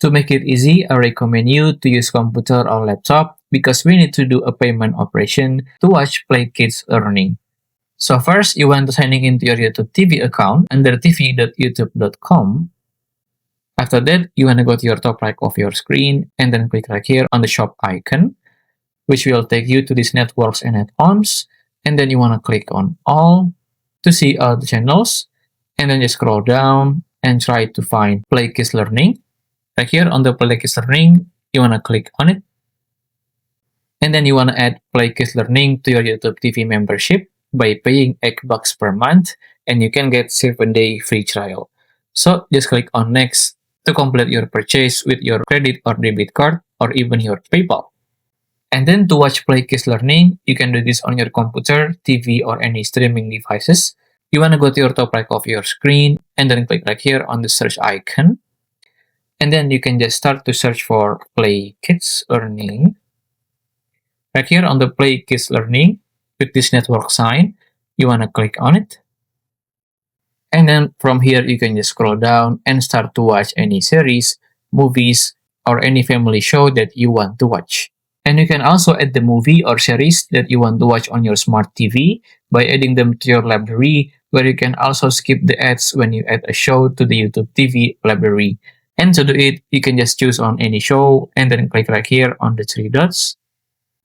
To make it easy, I recommend you to use computer or laptop because we need to do a payment operation to watch PlayKids Learning. So first, you want to sign in into your YouTube TV account under tv.youtube.com. After that, you want to go to your top right of your screen and then click right here on the shop icon, which will take you to these networks and add-ons. And then you want to click on all to see all the channels. And then just scroll down and try to find PlayKids Learning. Right here on the PlayKids Learning, you want to click on it. And then you want to add PlayKids Learning to your YouTube TV membership by paying $8 per month, and you can get 7-day free trial. So just click on next to complete your purchase with your credit or debit card or even your PayPal. And then to watch PlayKids Learning, you can do this on your computer, TV, or any streaming devices. You want to go to your top right of your screen and then click right here on the search icon. And then you can just start to search for PlayKids Learning. Right here on the PlayKids Learning, with this network sign, you want to click on it. And then from here, you can just scroll down and start to watch any series, movies, or any family show that you want to watch. And you can also add the movie or series that you want to watch on your smart TV by adding them to your library, where you can also skip the ads when you add a show to the YouTube TV library. And to do it, you can just choose on any show and then click right here on the three dots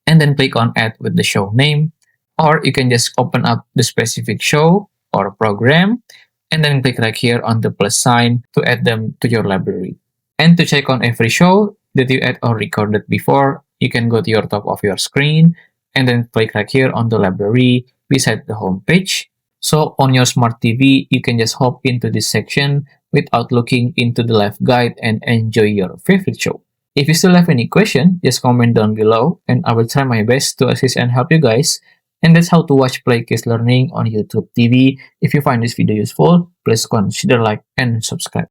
and then click on add with the show name. Or you can just open up the specific show or program and then click right here on the plus sign to add them to your library. And to check on every show that you add or recorded before, you can go to your top of your screen and then click right here on the library beside the home page. So on your smart TV, you can just hop into this section without looking into the live guide and enjoy your favorite show. If you still have any question, just comment down below and I will try my best to assist and help you guys. And that's how to watch PlayKids Learning on YouTube TV. If you find this video useful, please consider like and subscribe.